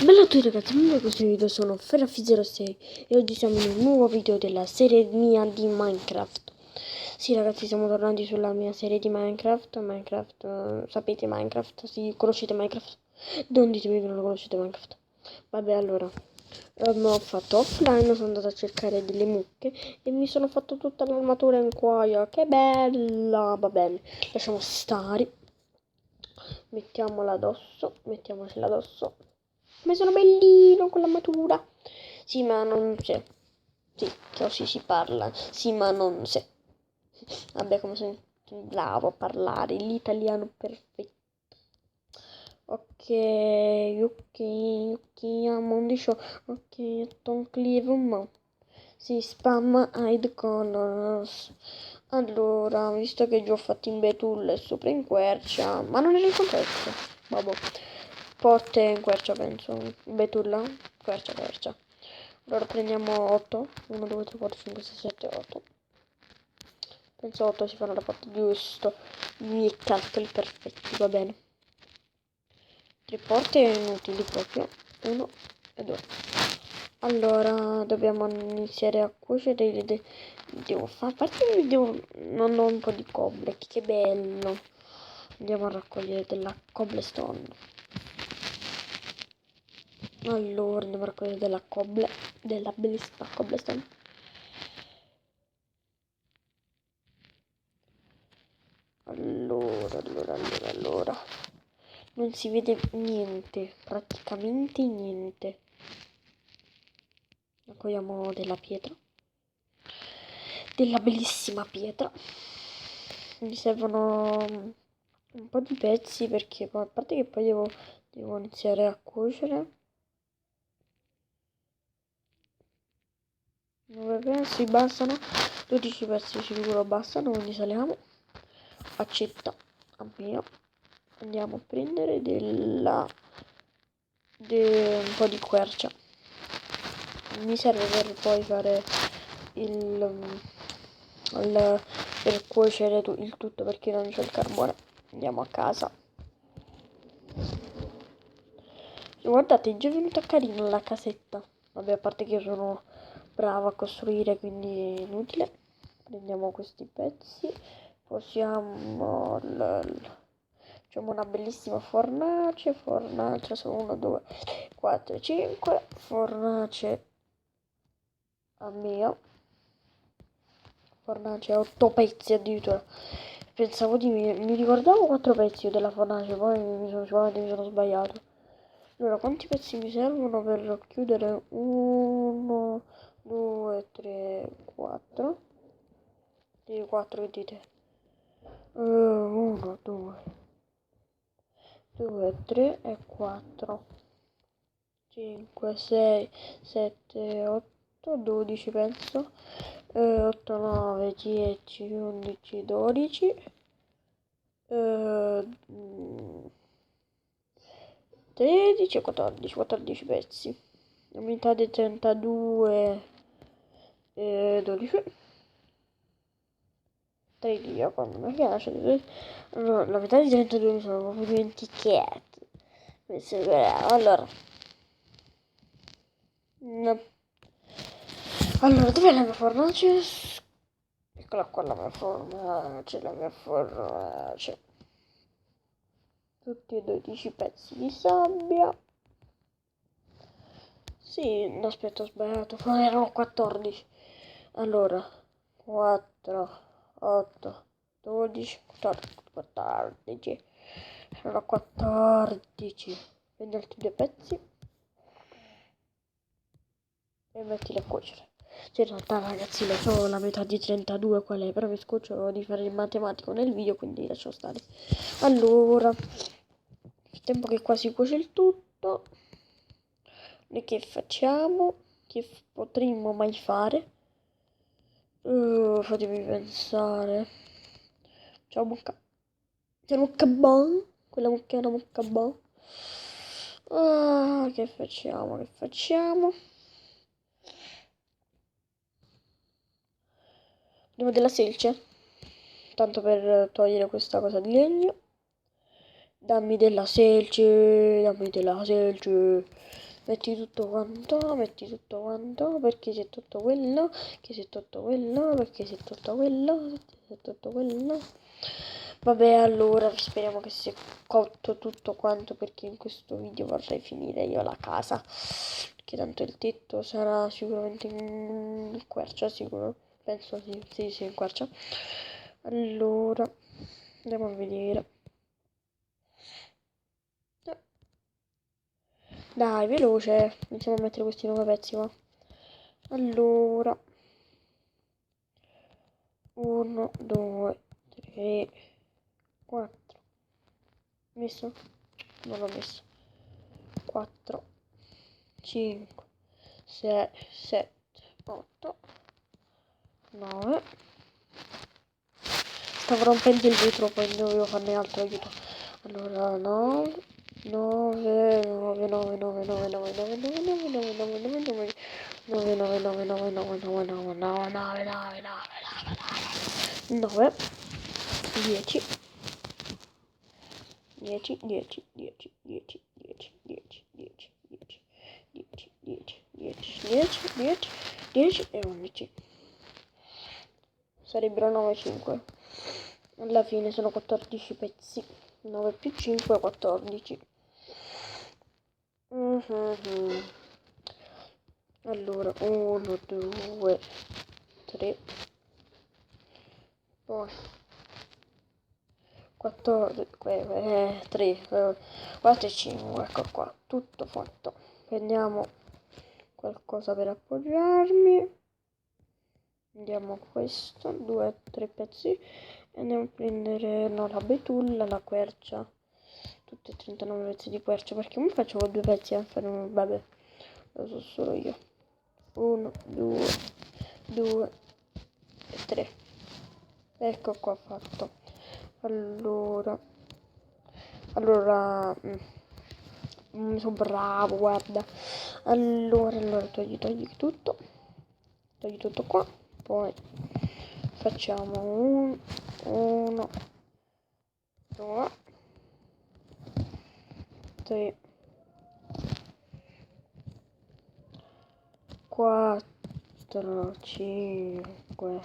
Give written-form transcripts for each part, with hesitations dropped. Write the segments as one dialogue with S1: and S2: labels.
S1: Bella a tutti ragazzi, benvenuti in questo video, sono Ferrafi06 e oggi siamo in un nuovo video della serie mia di Minecraft. Sì ragazzi, siamo tornati sulla mia serie di Minecraft, sapete Minecraft, sì, conoscete Minecraft? Non ditemi che non lo conoscete Minecraft. Vabbè, allora, ho fatto offline, sono andato a cercare delle mucche e mi sono fatto tutta l'armatura in cuoio, che bella, va bene, lasciamo stare. Mettiamocela addosso. Ma sono bellino con l'armatura. Sì, ma non c'è. Sì, così si parla. Sì, ma non c'è. Vabbè, come sono bravo a parlare l'italiano perfetto. Ok, Mondiscio. Ok, Tom Cleveland. Si spamma hide colors. Allora, visto che già ho fatto in betulla e sopra in quercia, ma non era il contesto. Vabbè. Porte in quercia penso. Betulla, quercia. Allora prendiamo 8. 1, 2, 3, 4, 5, 6, 7, 8. Penso 8 si fanno la porta giusto. I miei calcoli perfetti, va bene. 3 porte inutili proprio. 1 e 2. Allora, dobbiamo iniziare a cuocere. Devo fare. A parte che non ho un po' di cobre, che bello. Andiamo a raccogliere della cobblestone. Allora, andiamo a raccogliere della bellissima cobblestone. Allora. Non si vede niente, praticamente niente. Raccogliamo della pietra. Della bellissima pietra. Mi servono un po' di pezzi perché a parte che poi devo iniziare a cuocere. 9 pezzi bastano, 12 pezzi sicuro bastano, quindi saliamo. Accetta, avvio. Andiamo a prendere un po' di quercia. Mi serve per poi fare per cuocere il tutto perché non c'è il carbone. Andiamo a casa. Guardate, è già venuta carina la casetta. Vabbè, a parte che io sono brava a costruire, quindi è inutile. Prendiamo questi pezzi. Facciamo una bellissima fornace. Sono 1, 2, 4, 5. Fornace a mia. Fornace a 8 pezzi addirittura. Pensavo mi ricordavo 4 pezzi della fornace, poi sicuramente mi sono sbagliato. Allora, quanti pezzi mi servono per chiudere? 1, 2, 3, 4. 4 che dite? 1, 2, 3 e 4. 5, 6, 7, 8, 12 penso. 8, 9, 10, 11, 12. 13 e 14 pezzi. La metà dei 32 e 12. 3 quando mi piace. No, la metà dei 32 mi sono proprio dimenticati. Allora. No. Allora, dov'è la mia fornace? Eccola qua la mia fornace. Tutti e 12 pezzi di sabbia. Sì, no, aspetta, ho sbagliato, erano 14. Allora, 4, 8, 12, 14. Sono 14. Prendi altri 2 pezzi e mettili a cuocere. Sì, in realtà ragazzi lo so la metà di 32 qual è, però mi scoccio di fare il matematico nel video, quindi lascio stare. Allora, nel tempo che qua si cuoce il tutto, noi che facciamo? Che potremmo mai fare? Fatemi pensare. C'è la mucca. C'è la mucca bon. Quella mucca è una mucca bon. Ah, che facciamo? Abbiamo della selce. Tanto per togliere questa cosa di legno. Dammi della selce. metti tutto quanto, perché c'è tutto quello, che c'è tutto quello, perché c'è tutto quello, c'è tutto quello. Vabbè, allora speriamo che sia cotto tutto quanto, perché in questo video vorrei finire io la casa, perché tanto il tetto sarà sicuramente in quercia, sicuro, penso sì, in quercia. Allora, andiamo a vedere. Dai, veloce, iniziamo a mettere questi 9 pezzi qua. Allora, 1, 2, 3, 4. Messo? Non l'ho messo. 4, 5, 6, 7, 8, 9. Stavo rompendo il vetro, poi dovevo farne altro, aiuto. Allora, 9, 9, 9, 9, 9, 9, 9, 9, 9, 9, 9, 9, 9, 9. 9, 9, 9, 9, 9, 9, 9, 9, 9, 9, 9, 10, 10, 10, 10, 10, 10, 10, 10, 10, 10, 10, 10, 10, 10, 10 e 11. Sarebbero 9, 5. Alla fine sono 14 pezzi. 9 più 5 è 14. Allora, 1, 2, 3. Poi 14, 3, 4 e 5, ecco qua, tutto fatto. Prendiamo qualcosa per appoggiarmi. Andiamo a questo, 2, 3 pezzi. E andiamo a prendere, no, la betulla, la quercia. Tutti e 39 pezzi di quercia, perché mi facevo 2 pezzi a fare un, vabbè, lo so solo io. 1, 2, 2 e 3. Ecco qua fatto. Allora, sono bravo, guarda. Allora, togli tutto qua, poi facciamo 1, 2, 3, 4, 5,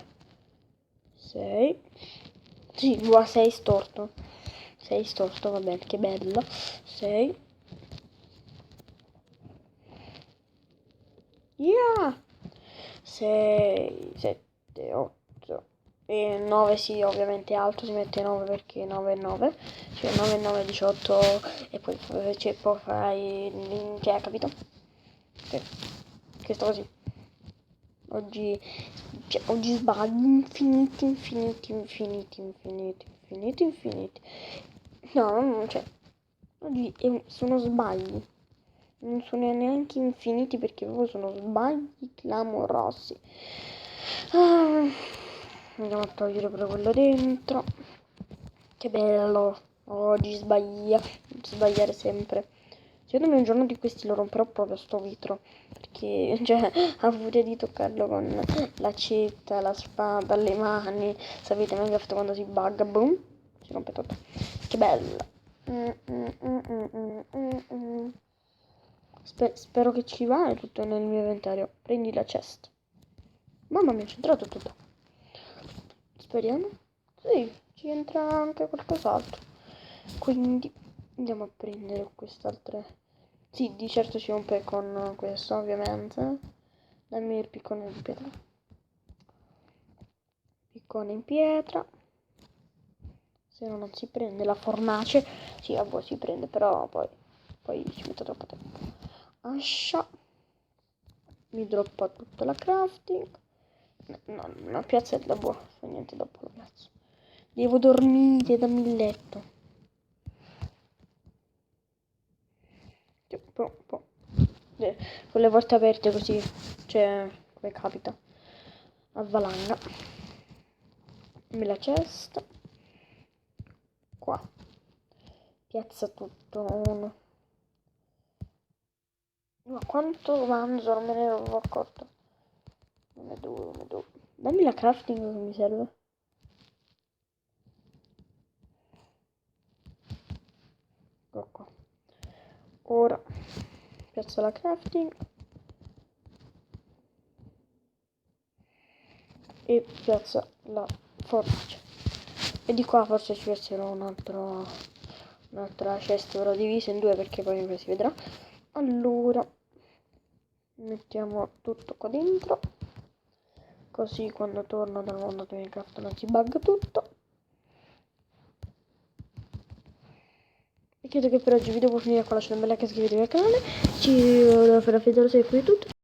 S1: 6. Sì, 6 storto. 6 storto, vabbè, che bello. 6. Yeah! 6, 7, 8 e 9, sì, ovviamente alto si mette 9 perché 9 è 9, cioè 9 è 9, 18 e poi, cioè, poi fai, cioè, capito? Sì, che sto così. Oggi, cioè, oggi sbagli infiniti. No, non, cioè, oggi sono sbagli. Non sono neanche infiniti perché proprio sono sbagli clamorosi. Andiamo a togliere pure quello dentro. Che bello. Oggi sbagliare sempre. Secondo me un giorno di questi lo romperò proprio sto vetro. Perché, cioè, a furia di toccarlo con l'accetta, la spada, le mani. Sapete, Minecraft quando si bugga, boom, si rompe tutto. Che bello. Spero che ci va, è tutto nel mio inventario. Prendi la chest. Mamma mia, c'è entrato tutto. Speriamo. Sì, ci entra anche qualcos'altro. Quindi andiamo a prendere quest'altra. Sì, di certo si rompe con questo, ovviamente. Dammi il piccone di pietra. Piccone in pietra. Se no non si prende la fornace. Sì, a voi si prende, però poi ci metto troppo tempo. Ascia. Mi droppa tutta la crafting. No, una piazzetta buona, fa niente, dopo lo piazzo. Devo dormire, dammi il letto. Con le porte aperte così, cioè, come capita. A valanga. Me la cesta. Qua. Piazza tutto. Uno. Ma quanto manzo, non me ne ero accorto. Uno, due. Dammi la crafting che mi serve. Ecco qua. Ora piazza la crafting e piazza la forbice. E di qua forse ci piazzerò un'altra cesta, però divisa in due perché poi si vedrà. Allora mettiamo tutto qua dentro, così quando torno dal mondo di Minecraft non si bugga tutto. E credo che per oggi il video può finire qua, lasciate un bel like e iscrivetevi al canale. Ci vediamo per la fine, tutto.